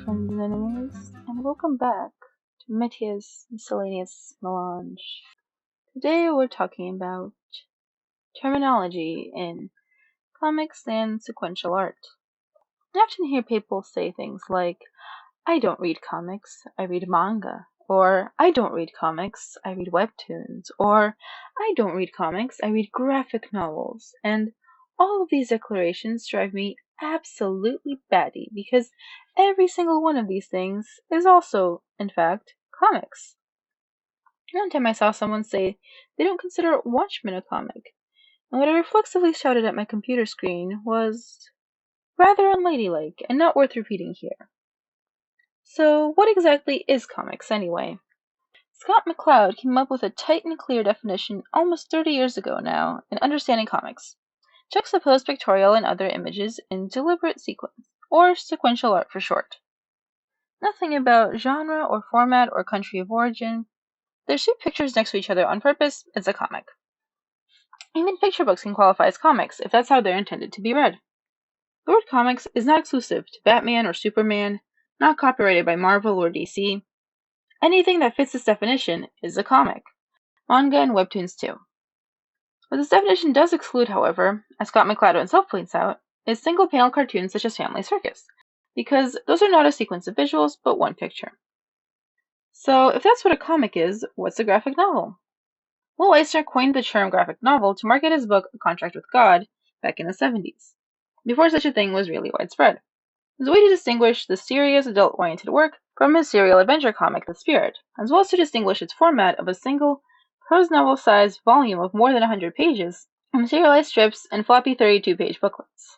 friends and enemies, and welcome back to Metia's Miscellaneous Melange. Today we're talking about terminology in comics and sequential art. I often hear people say things like, I don't read comics, I read manga, or I don't read comics, I read webtoons, or I don't read comics, I read graphic novels, and all of these declarations drive me absolutely batty because every single one of these things is also, in fact, comics. One time I saw someone say they don't consider Watchmen a comic, and what I reflexively shouted at my computer screen was rather unladylike and not worth repeating here. So, what exactly is comics anyway? Scott McCloud came up with a tight and clear definition almost 30 years ago now in Understanding Comics. Juxtapose pictorial and other images in deliberate sequence, or sequential art for short. Nothing about genre or format or country of origin. There's two pictures next to each other on purpose, it's a comic. Even picture books can qualify as comics if that's how they're intended to be read. The word comics is not exclusive to Batman or Superman, not copyrighted by Marvel or DC. Anything that fits this definition is a comic. Manga and webtoons too. What this definition does exclude, however, as Scott McCloud himself points out, is single-panel cartoons such as Family Circus, because those are not a sequence of visuals, but one picture. So, if that's what a comic is, what's a graphic novel? Will Eisner coined the term graphic novel to market his book A Contract with God back in the 70s, before such a thing was really widespread. It was a way to distinguish the serious adult-oriented work from his serial adventure comic The Spirit, as well as to distinguish its format of a single prose novel-sized volume of more than 100 pages from serialized strips and floppy 32-page booklets.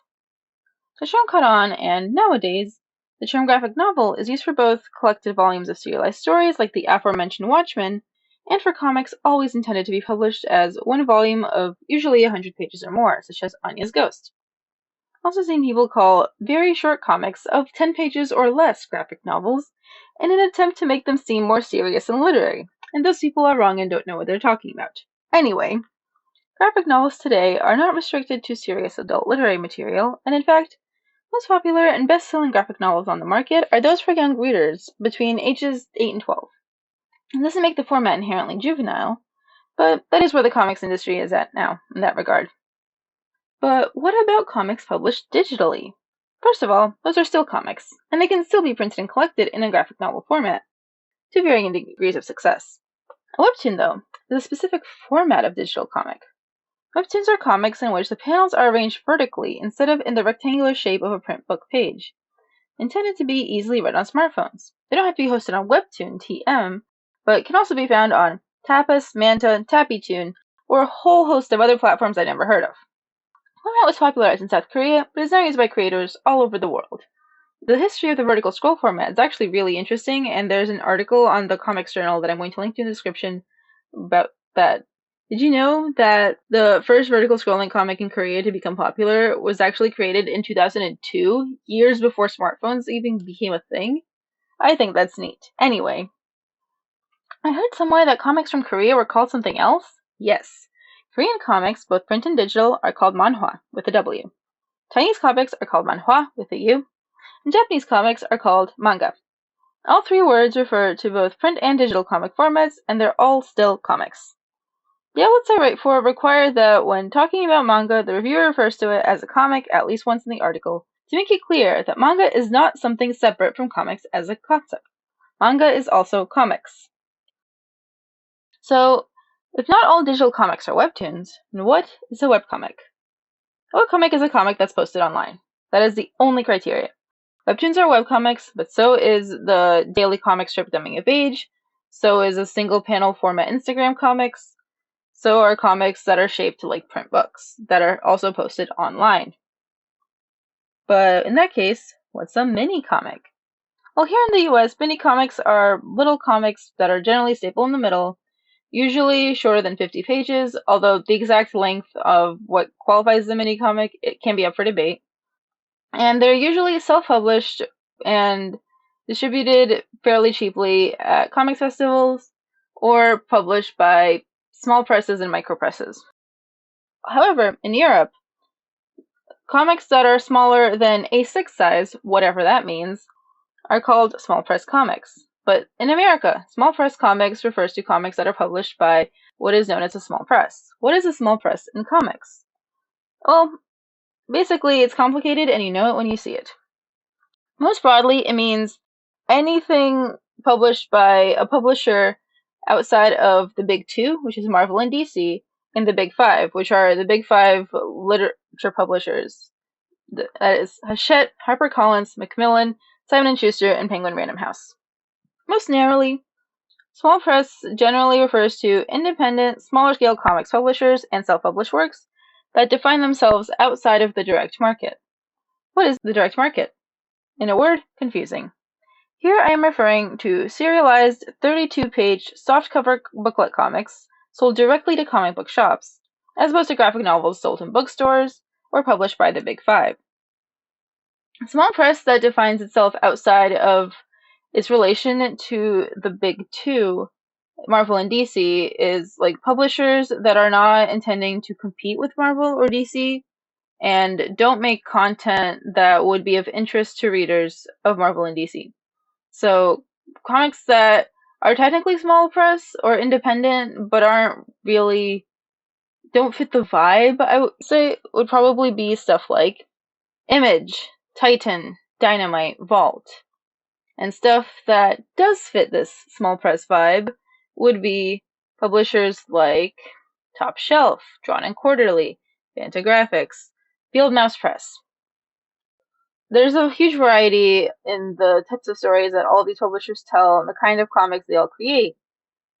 The term caught on, and nowadays, the term graphic novel is used for both collected volumes of serialized stories like the aforementioned Watchmen, and for comics always intended to be published as one volume of usually 100 pages or more, such as Anya's Ghost. I've also seen people call very short comics of 10 pages or less graphic novels in an attempt to make them seem more serious and literary, and those people are wrong and don't know what they're talking about. Anyway, graphic novels today are not restricted to serious adult literary material, and in fact, most popular and best-selling graphic novels on the market are those for young readers between ages 8 and 12. It doesn't make the format inherently juvenile, but that is where the comics industry is at now, in that regard. But what about comics published digitally? First of all, those are still comics, and they can still be printed and collected in a graphic novel format, to varying degrees of success. A webtoon, though, is a specific format of digital comic. Webtoons are comics in which the panels are arranged vertically instead of in the rectangular shape of a print book page, intended to be easily read on smartphones. They don't have to be hosted on Webtoon TM, but can also be found on Tapas, Manta, Tappytoon, or a whole host of other platforms I never heard of. The format was popularized in South Korea, but is now used by creators all over the world. The history of the vertical scroll format is actually really interesting, and there's an article on the Comics Journal that I'm going to link to in the description about that. Did you know that the first vertical scrolling comic in Korea to become popular was actually created in 2002, years before smartphones even became a thing? I think that's neat. Anyway, I heard somewhere that comics from Korea were called something else? Yes. Korean comics, both print and digital, are called manhwa, with a W. Chinese comics are called manhwa, with a U. And Japanese comics are called manga. All three words refer to both print and digital comic formats, and they're all still comics. The outlets I write for require that when talking about manga, the reviewer refers to it as a comic at least once in the article, to make it clear that manga is not something separate from comics as a concept. Manga is also comics. So, if not all digital comics are webtoons, then what is a webcomic? A webcomic is a comic that's posted online. That is the only criteria. Webtoons are webcomics, but so is the daily comic strip Coming of Age, so is a single-panel format Instagram comics, so are comics that are shaped like print books, that are also posted online. But in that case, what's a mini comic? Well, here in the US, mini comics are little comics that are generally stapled in the middle, usually shorter than 50 pages, although the exact length of what qualifies as a mini comic it can be up for debate. And they're usually self-published and distributed fairly cheaply at comics festivals or published by small presses and micropresses. However, in Europe, comics that are smaller than A6 size, whatever that means, are called small press comics. But in America, small press comics refers to comics that are published by what is known as a small press. What is a small press in comics? Well, basically it's complicated and you know it when you see it. Most broadly, it means anything published by a publisher outside of the big two, which is Marvel and DC, and the big five, which are the big five literature publishers. That is Hachette, HarperCollins, Macmillan, Simon & Schuster, and Penguin Random House. Most narrowly, small press generally refers to independent, smaller-scale comics publishers and self-published works that define themselves outside of the direct market. What is the direct market? In a word, confusing. Here I am referring to serialized 32-page softcover booklet comics sold directly to comic book shops, as opposed to graphic novels sold in bookstores or published by the Big Five. Small press that defines itself outside of its relation to the Big Two, Marvel and DC, is like publishers that are not intending to compete with Marvel or DC and don't make content that would be of interest to readers of Marvel and DC. So comics that are technically small press or independent but don't fit the vibe, I would say, would probably be stuff like Image, Titan, Dynamite, Vault. And stuff that does fit this small press vibe would be publishers like Top Shelf, Drawn and Quarterly, Fantagraphics, Field Mouse Press. There's a huge variety in the types of stories that all of these publishers tell and the kind of comics they all create,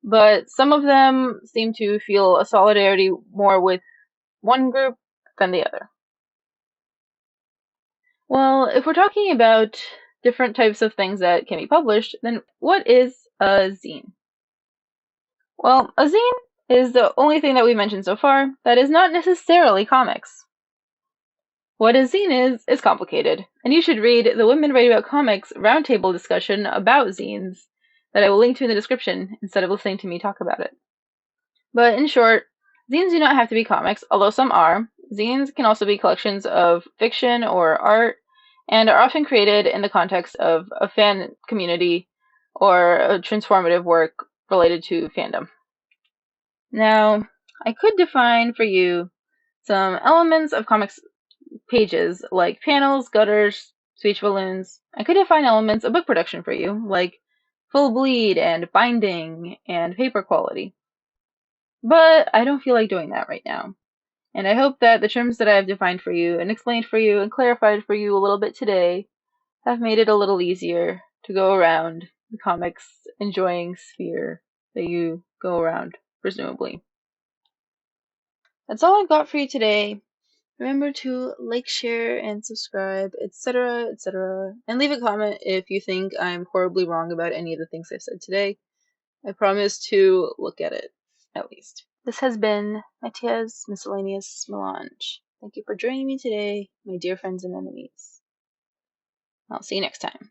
but some of them seem to feel a solidarity more with one group than the other. Well, if we're talking about different types of things that can be published, then what is a zine? Well, a zine is the only thing that we mentioned so far that is not necessarily comics. What a zine is complicated, and you should read the Women Write About Comics roundtable discussion about zines that I will link to in the description instead of listening to me talk about it. But in short, zines do not have to be comics, although some are. Zines can also be collections of fiction or art, and are often created in the context of a fan community or a transformative work related to fandom. Now, I could define for you some elements of comics pages, like panels, gutters, speech balloons. I could define elements of book production for you, like full bleed and binding and paper quality. But I don't feel like doing that right now. And I hope that the terms that I have defined for you and explained for you and clarified for you a little bit today have made it a little easier to go around the comics enjoying sphere that you go around, presumably. That's all I've got for you today. Remember to like, share, and subscribe, etc., etc., and leave a comment if you think I'm horribly wrong about any of the things I've said today. I promise to look at it, at least. This has been Metia's Miscellaneous Melange. Thank you for joining me today, my dear friends and enemies. I'll see you next time.